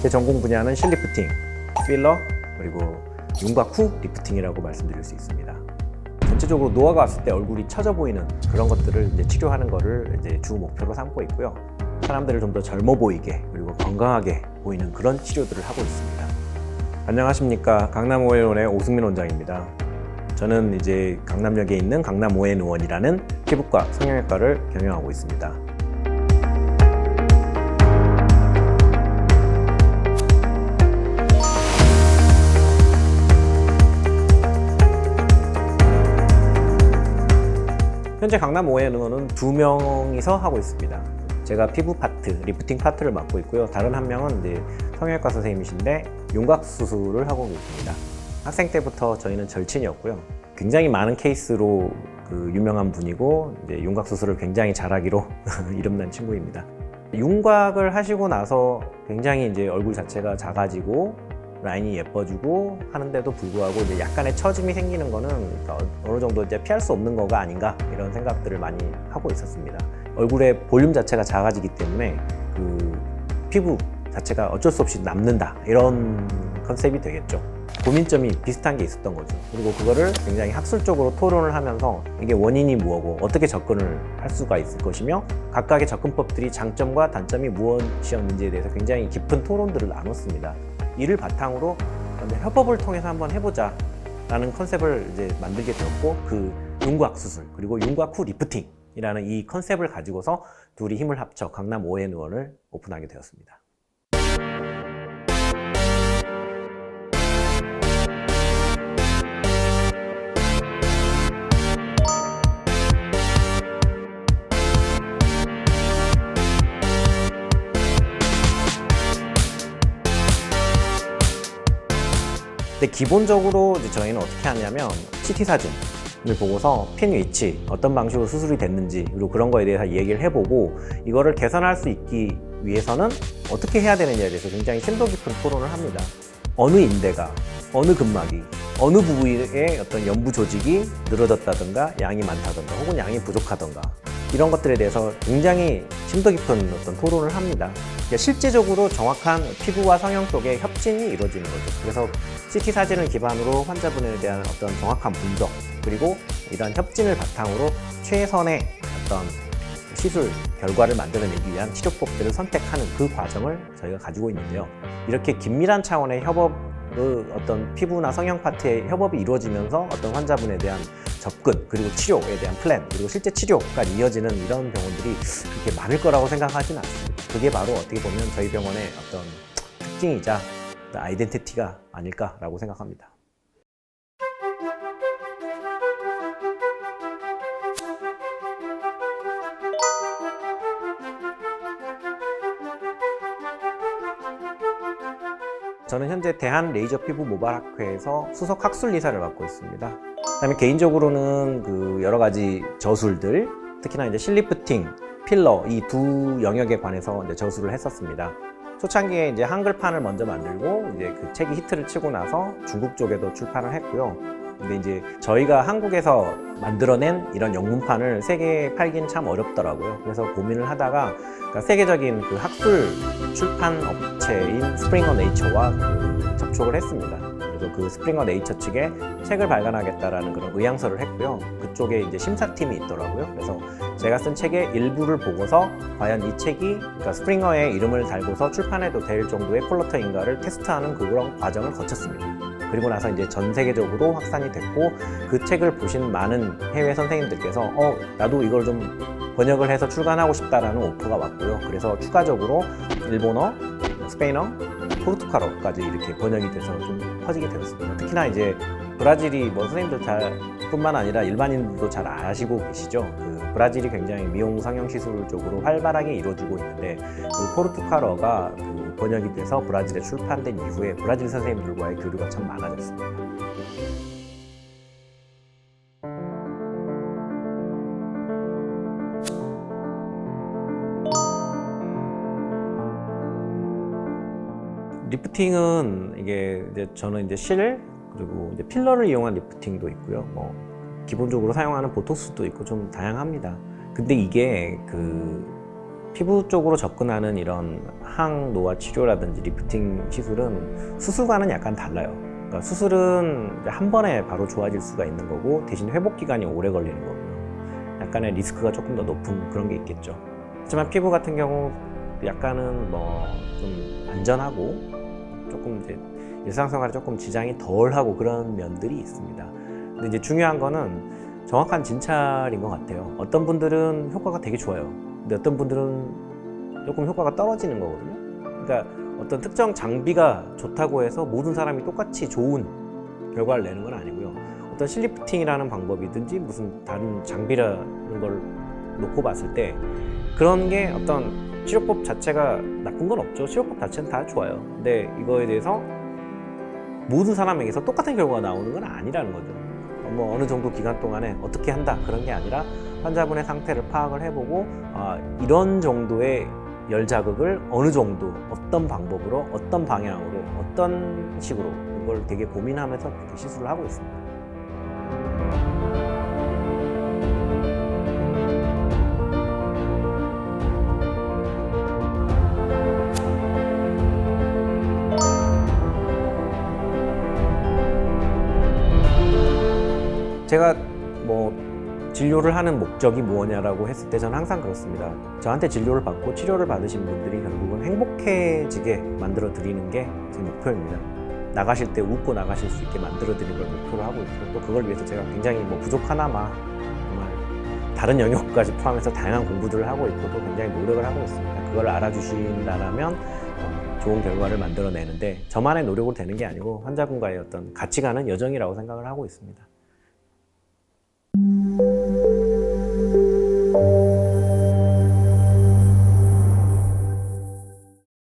제 전공 분야는 실리프팅, 필러, 그리고 윤곽 후 리프팅이라고 말씀드릴 수 있습니다. 전체적으로 노화가 왔을 때 얼굴이 처져 보이는 그런 것들을 이제 치료하는 거를 이제 주 목표로 삼고 있고요. 사람들을 좀 더 젊어 보이게 그리고 건강하게 보이는 그런 치료들을 하고 있습니다. 안녕하십니까, 강남 오해의원의 오승민 원장입니다. 저는 이제 강남역에 있는 강남 오해의원이라는 피부과 성형외과를 경영하고 있습니다. 현재 강남 오해의원은 2명이서 하고 있습니다. 제가 피부 파트, 리프팅 파트를 맡고 있고요. 다른 한 명은 이제 성형외과 선생님이신데 윤곽 수술을 하고 계십니다. 학생 때부터 저희는 절친이었고요. 굉장히 많은 케이스로 유명한 분이고 이제 윤곽 수술을 굉장히 잘하기로 이름난 친구입니다. 윤곽을 하시고 나서 굉장히 이제 얼굴 자체가 작아지고 라인이 예뻐지고 하는데도 불구하고 이제 약간의 처짐이 생기는 거는 어느 정도 이제 피할 수 없는 거가 아닌가 이런 생각들을 많이 하고 있었습니다. 얼굴의 볼륨 자체가 작아지기 때문에 피부 자체가 어쩔 수 없이 남는다 이런 컨셉이 되겠죠. 고민점이 비슷한 게 있었던 거죠. 그리고 그거를 굉장히 학술적으로 토론을 하면서 이게 원인이 뭐고 어떻게 접근을 할 수가 있을 것이며 각각의 접근법들이 장점과 단점이 무엇이었는지에 대해서 굉장히 깊은 토론들을 나눴습니다. 이를 바탕으로 협업을 통해서 한번 해보자 라는 컨셉을 이제 만들게 되었고, 윤곽 수술 그리고 윤곽 후 리프팅 이라는 이 컨셉을 가지고서 둘이 힘을 합쳐 강남 오해의원을 오픈하게 되었습니다. 근데 기본적으로 이제 저희는 어떻게 하냐면 CT 사진을 보고서 핀 위치, 어떤 방식으로 수술이 됐는지 그리고 그런 거에 대해서 얘기를 해보고 이거를 개선할 수 있기 위해서는 어떻게 해야 되느냐에 대해서 굉장히 심도 깊은 토론을 합니다. 어느 인대가, 어느 근막이, 어느 부위의 어떤 연부 조직이 늘어졌다든가 양이 많다든가 혹은 양이 부족하든가 이런 것들에 대해서 굉장히 심도 깊은 어떤 토론을 합니다. 실제적으로 정확한 피부와 성형 쪽에 협진이 이루어지는 거죠. 그래서 CT 사진을 기반으로 환자분에 대한 어떤 정확한 분석 그리고 이런 협진을 바탕으로 최선의 어떤 시술 결과를 만들어내기 위한 치료법들을 선택하는 그 과정을 저희가 가지고 있는데요. 이렇게 긴밀한 차원의 어떤 피부나 성형 파트의 협업이 이루어지면서 어떤 환자분에 대한 접근 그리고 치료에 대한 플랜 그리고 실제 치료까지 이어지는 이런 병원들이 그렇게 많을 거라고 생각하지는 않습니다. 그게 바로 어떻게 보면 저희 병원의 어떤 특징이자 아이덴티티가 아닐까라고 생각합니다. 저는 현재 대한레이저피부모발학회에서 수석 학술이사를 맡고 있습니다. 그다음에 개인적으로는 여러 가지 저술들, 특히나 이제 실리프팅, 필러 이 두 영역에 관해서 이제 저술을 했었습니다. 초창기에 이제 한글판을 먼저 만들고 이제 그 책이 히트를 치고 나서 중국 쪽에도 출판을 했고요. 근데 이제 저희가 한국에서 만들어낸 이런 영문판을 세계에 팔기는 참 어렵더라고요. 그래서 고민을 하다가 세계적인 학술 출판 업체인 스프링어 네이처와 접촉을 했습니다. 그래서 스프링어 네이처 측에 책을 발간하겠다라는 그런 의향서를 했고요. 그쪽에 이제 심사팀이 있더라고요. 그래서 제가 쓴 책의 일부를 보고서 과연 이 책이 스프링어의 이름을 달고서 출판해도 될 정도의 퀄리티인가를 테스트하는 그런 과정을 거쳤습니다. 그리고 나서 이제 전 세계적으로 확산이 됐고 그 책을 보신 많은 해외 선생님들께서 나도 이걸 좀 번역을 해서 출간하고 싶다라는 오프가 왔고요. 그래서 추가적으로 일본어, 스페인어, 포르투갈어까지 이렇게 번역이 돼서 좀 퍼지게 되었습니다. 특히나 이제 브라질이 선생님들 뿐만 아니라 일반인들도 잘 아시고 계시죠. 브라질이 굉장히 미용 성형 시술 쪽으로 활발하게 이루어지고 있는데 포르투갈어가 번역이 돼서 브라질에 출판된 이후에 브라질 선생님들과의 교류가 참 많아졌습니다. 리프팅은 저는 그리고 이제 필러를 이용한 리프팅도 있고요. 기본적으로 사용하는 보톡스도 있고 좀 다양합니다. 근데 이게 피부 쪽으로 접근하는 이런 항노화 치료라든지 리프팅 시술은 수술과는 약간 달라요. 그러니까 수술은 이제 한 번에 바로 좋아질 수가 있는 거고 대신 회복 기간이 오래 걸리는 거고요. 약간의 리스크가 조금 더 높은 그런 게 있겠죠. 하지만 피부 같은 경우 약간은 뭐 좀 안전하고 조금 이제 일상생활에 조금 지장이 덜하고 그런 면들이 있습니다. 근데 이제 중요한 거는 정확한 진찰인 것 같아요. 어떤 분들은 효과가 되게 좋아요. 근데 어떤 분들은 조금 효과가 떨어지는 거거든요. 그러니까 어떤 특정 장비가 좋다고 해서 모든 사람이 똑같이 좋은 결과를 내는 건 아니고요. 어떤 실리프팅이라는 방법이든지 무슨 다른 장비라는 걸 놓고 봤을 때 그런 게 어떤 치료법 자체가 나쁜 건 없죠. 치료법 자체는 다 좋아요. 근데 이거에 대해서 모든 사람에게서 똑같은 결과가 나오는 건 아니라는 거죠. 뭐 어느 정도 기간 동안에 어떻게 한다 그런 게 아니라 환자분의 상태를 파악을 해보고 이런 정도의 열 자극을 어느 정도 어떤 방법으로 어떤 방향으로 어떤 식으로 이걸 되게 고민하면서 그렇게 시술을 하고 있습니다. 제가 뭐 진료를 하는 목적이 무엇냐라고 했을 때 저는 항상 그렇습니다. 저한테 진료를 받고 치료를 받으신 분들이 결국은 행복해지게 만들어 드리는 게 제 목표입니다. 나가실 때 웃고 나가실 수 있게 만들어 드리는 걸 목표로 하고 있고 또 그걸 위해서 제가 굉장히 뭐 부족하나마 정말 다른 영역까지 포함해서 다양한 공부들을 하고 있고 또 굉장히 노력을 하고 있습니다. 그걸 알아주신다면 좋은 결과를 만들어내는데 저만의 노력으로 되는 게 아니고 환자분과의 어떤 같이 가는 여정이라고 생각을 하고 있습니다.